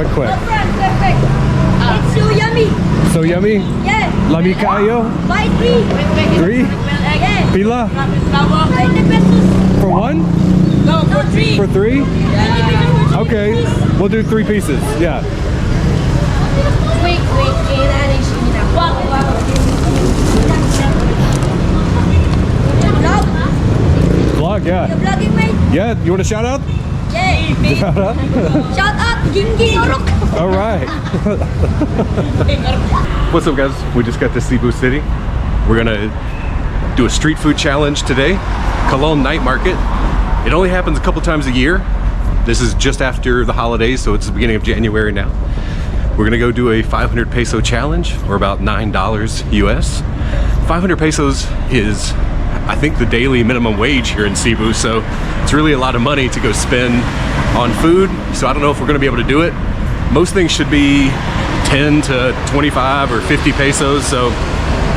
Quick. Perfect. It's so yummy. So yummy? Yes. Lami kayo? Buy 3. 3? Yes. Pila? 20 pesos. For 1? No, for 3. For 3? 20 pesos for 3 Okay, pieces. we'll do 3 pieces. Yeah. Wait. Vlog, yeah. You're vlogging, mate? Yeah, you want a shout out? Yeah. Shout out? Shout out, Gingi Orok. All right. What's up, guys? We just got to Cebu City. We're gonna do a street food challenge today. Cologne night market. It only happens a couple times a year. This is just after the holidays, so it's the beginning of January now. We're gonna go do a 500 peso challenge, or about $9 US. 500 pesos is, I think, the daily minimum wage here in Cebu, so it's really a lot of money to go spend on food. So I don't know if we're gonna be able to do it. Most things should be 10 to 25 or 50 pesos, so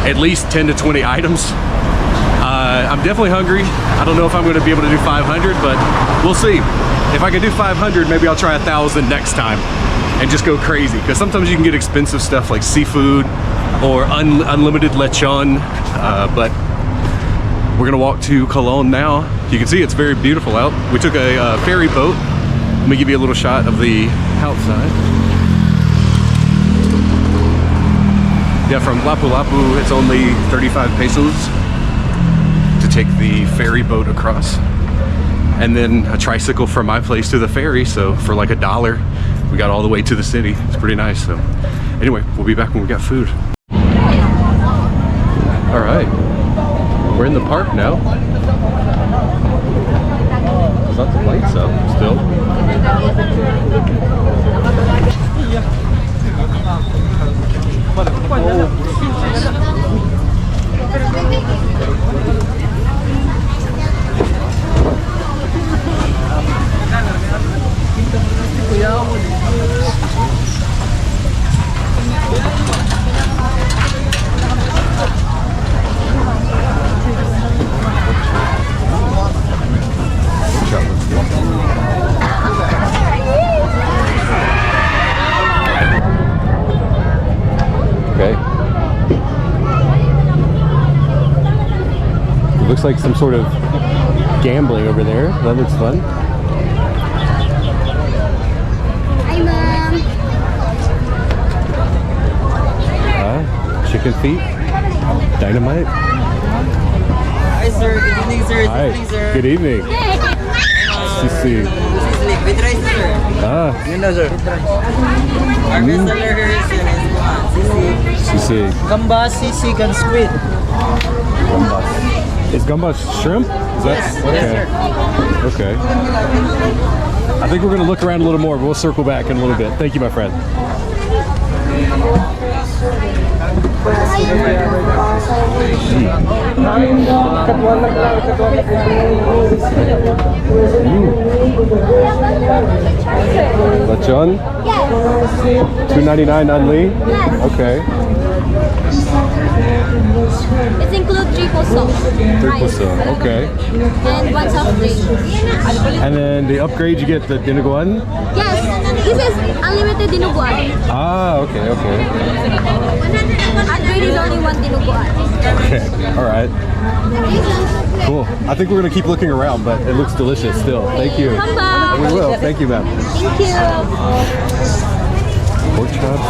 at least 10 to 20 items. I'm definitely hungry. I don't know if I'm gonna be able to do 500, but we'll see. If I can do 500, maybe I'll try 1,000 next time and just go crazy, because sometimes you can get expensive stuff like seafood or unlimited lechon, but we're gonna walk to Cologne now. You can see it's very beautiful out. We took a ferry boat. Let me give you a little shot of the outside. Yeah, from Lapu-Lapu, it's only 35 pesos to take the ferry boat across. And then a tricycle from my place to the ferry, so for like $1, we got all the way to the city. It's pretty nice. So anyway, we'll be back when we got food. All right, we're in the park now. There's lots of lights up still. Okay. It looks like some sort of gambling over there. That looks fun. Hi, Mom. Chicken feet. Dynamite. Hi sir, good evening sir. Hi. Good evening, sir. Good evening. Sisi. This is liquid rice sir. You know sir. Our best seller here is sisi. Sisi. Gamba, sisig, and squid. Gambas. Is gambas shrimp? Is that Yes, okay? yes, Okay. I think we're gonna look around a little more, but we'll circle back in a little bit. Thank you, my friend. Lechon? Yes. $2.99 only? Yes. Okay. It includes 3 pesos. 3 peso. Okay. And 1 soft drink. And then the upgrade, you get the dinuguan? Yes. This is unlimited dinuguan. Ah, okay, okay. Upgrade is only 1 dinuguan. Okay, all right. Cool. I think we're gonna keep looking around, but it looks delicious still. Thank you. Come back. We will. Thank you, ma'am. Thank you. Pork chops.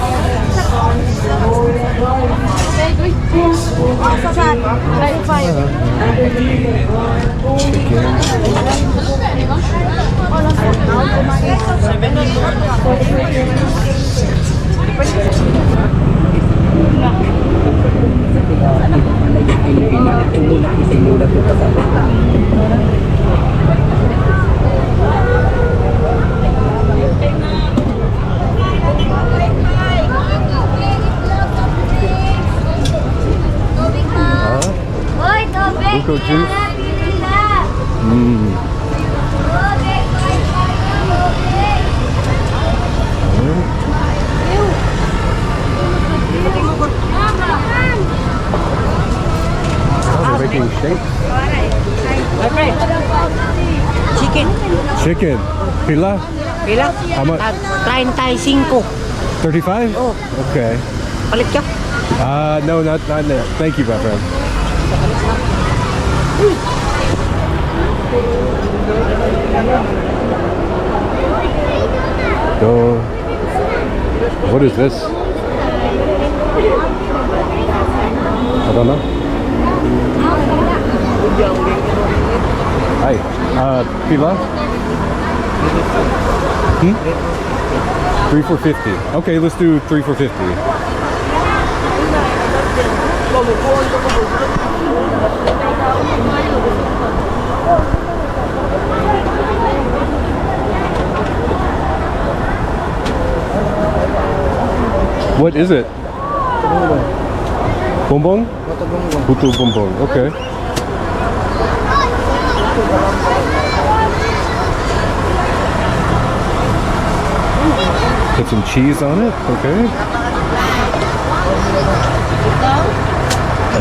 Buko juice. Oh, they're making shakes. Chicken. Chicken. Pila. Pila? How much? 35. 35? Oh. Okay. Palit ka? No, not that. Thank you, my friend. So, what is this? I don't know. Hi. Pila? 3 for 50. Okay, let's do 3 for 50. What is it? Bonbon? Puto bonbon. Okay. Put some cheese on it. Okay.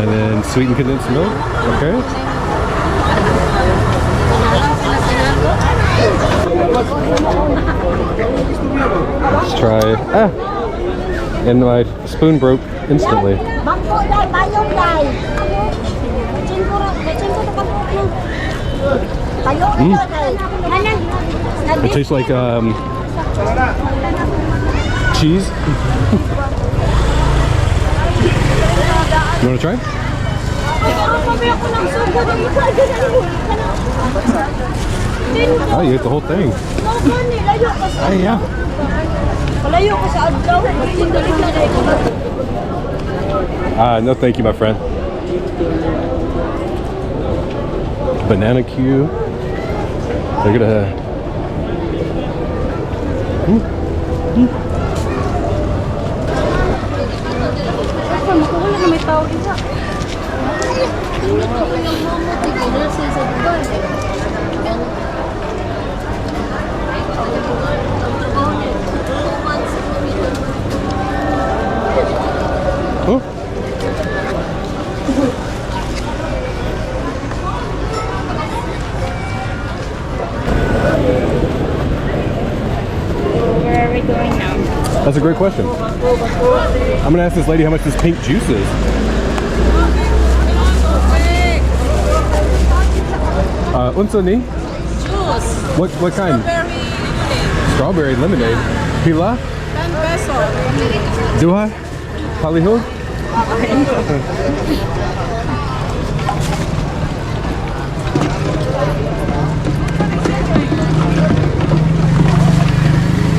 And then sweetened condensed milk. Okay. Let's try. And my spoon broke instantly. It tastes like cheese. You want to try? Oh, you ate the whole thing. Oh, yeah. No thank you, my friend. Banana Q. They're gonna... Huh? Where are we going now? That's a great question. I'm gonna ask this lady how much this pink juice is. Unsa ni? Juice. What kind? Strawberry lemonade. Pila? 10 pesos. Duha? Palihog?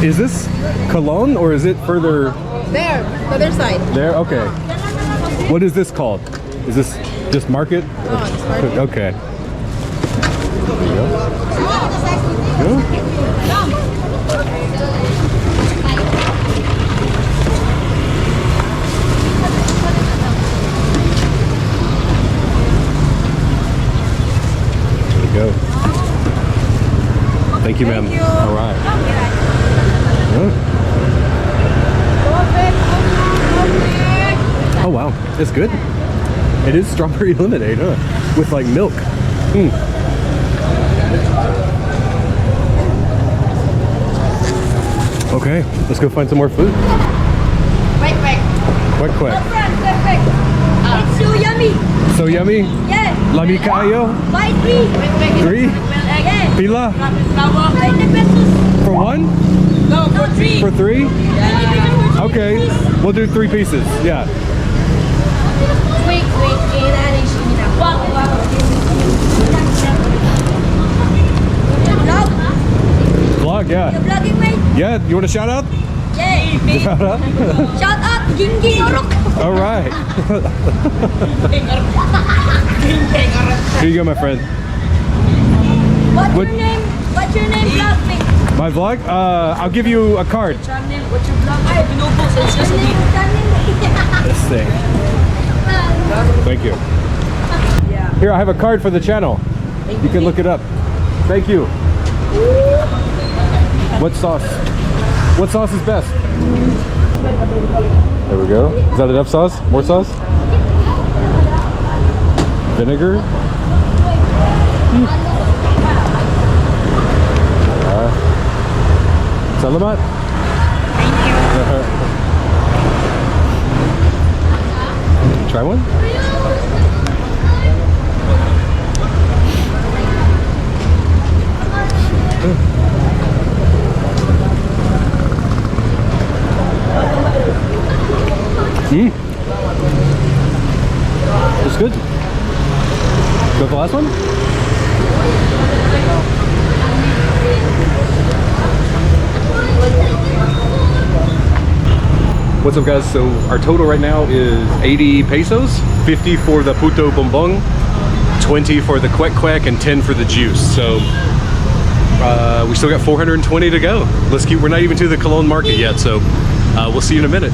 Is this Cologne or is it further There, the other side. there? Okay. What is this called? Is this just market? Oh, it's market. Okay. There you go. Good. There you go. Thank you, ma'am. All right. Oh wow, it's good. It is strawberry lemonade, huh? With like milk. Okay, let's go find some more food. Quick. Quick. Quick. It's so yummy. So yummy. Yes. Lami kayo. Buy 3. 3. Yes. Pila. 20 pesos. For 1? No, for 3. For 3? 20 pesos for 3 Okay, pieces. we'll do 3 pieces. Yeah. Wait. Vlog, yeah. You're vlogging, mate? Yeah, you want a shout out? Yeah. Shout out? Shout out, Gingi Orok. All right. Here you go, my friend. What's What- your name? What's your name, vlog, mate? My vlog? I'll give you a card. What's your vlog? Ay, binubo. It's just me. This thing. Thank you. Here, I have a card for the channel. You can look it up. Thank you. What sauce? What sauce is best? There we go. Is that enough sauce? More sauce? Vinegar? Salamat. Thank you. Try one? It's good. Go for the last one? What's up guys? So our total right now is 80 pesos, 50 for the puto bombong, 20 for the quack quack, and 10 for the juice. So we still got 420 to go. Let's keep, we're not even to the Cologne market yet, so we'll see you in a minute.